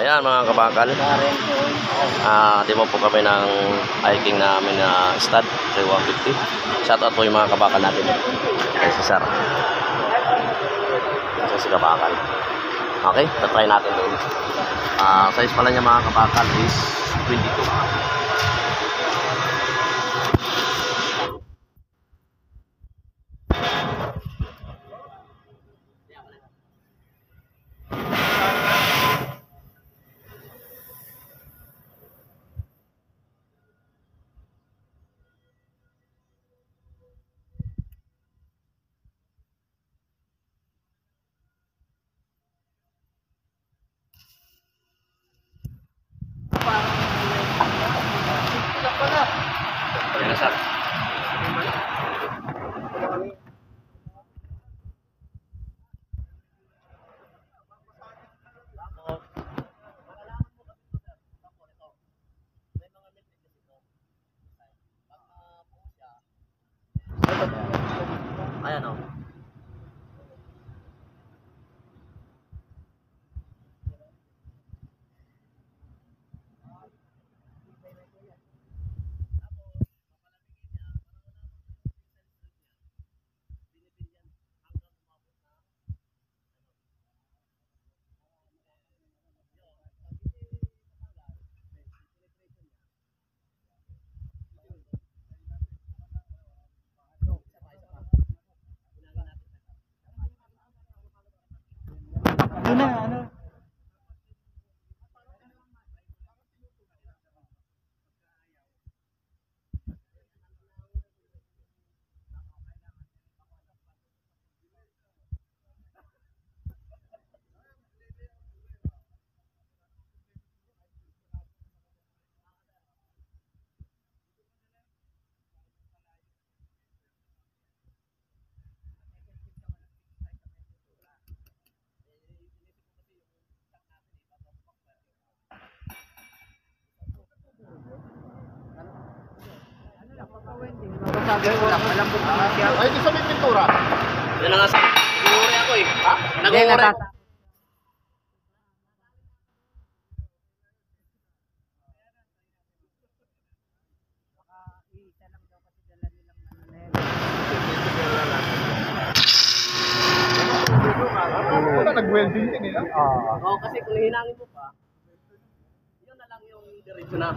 Ayan mga kabakal. Di mo po kami ng hiking namin na stud 150. Shout out po yung mga kabakal natin. Ay si Sir. Ito si kabakal. Okay, tatry natin doon. Size pala niya mga kabakal is 22. Ayan Sir. Ayan o. Ay, di sa may pintura. Yan na nga sa nag-uuri ako eh. Ha? Nag-uuri. Wala, nag-welding din nila. Oo, kasi kung hinangin mo pa, yun na lang yung diretso na.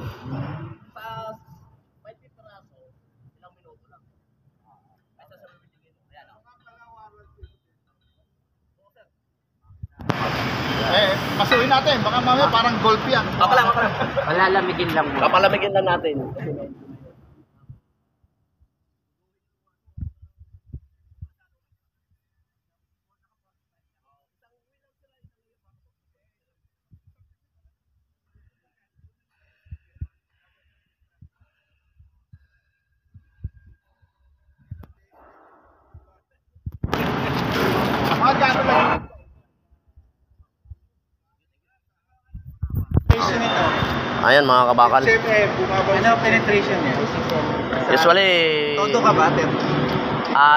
Sa 20 piraso, ilang minuto lang. Kaysa sa bibigyan mo. Ayan o. Pasuhin natin. Baka mamaya parang golf yan. Papalang. Palalamigin lang mo. Papalamigin lang natin. Mga gano'n lang. Ayan mga kabakal. Siyempre, bumabalik. Ano penetration niya? Usually, Todo ka ba, Ter?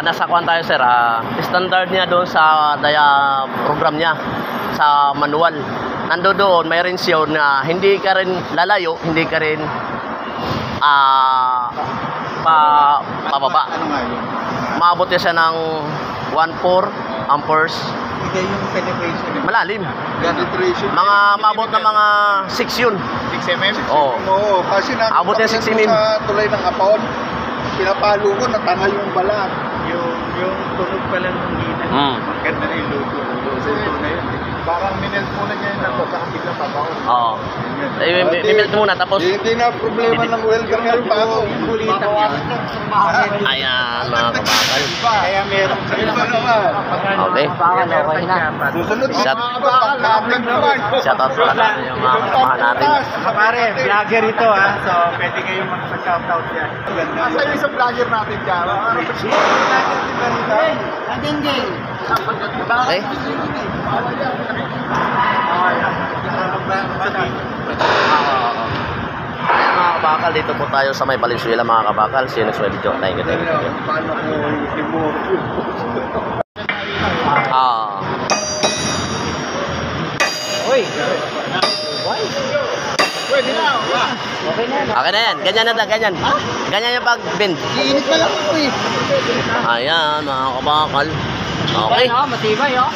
nasa kwan tayo sir. Standard niya doon sa program niya. Sa manual. Nando doon, may rinse yun na hindi ka rin lalayo, hindi ka rin pababa. Ano nga yun? Maabot niya siya ng 1.4 amperes. Hindi yung penetration niya. Malalim. Penetration. Mga maabot na mga 6 yun. 6 mm? Oo. Oo, kasi Abot yan 6 mm. sa tulay ng Apon, pinapalo ko, natanga yung balat. Yung tunog pa lang ng hina. Ganda na yung logo. Kasi na yun. Parang minelt muna niya yung nato, saka biglang pabaon. Oo. Mimelt muna tapos. Hindi na problema ng welder ngayon pa ako. Ayan mga kabakal. Kaya meron sa iba naman. Okay. Okay na. Susunod Shout- mga bakal naman. Shout out pala natin yung mga kasamahan natin. Pare, vlogger ito ha. So, pwede kayong magpa-shoutout yan. Asa yung isang vlogger natin dyan? Vlogger din ba rito? Okay. Ayan mga kabakal, dito po tayo sa may Valenzuela mga kabakal. See you next video. Thank you. Paano ko i-remove? Ah. Uy! Okay na yan. Okay na yan. Ganyan na, ganyan. Ganyan yung pag-bend. Iinit pa lang ako eh. Ayan, mga kabakal. Okay. Matibay, oh.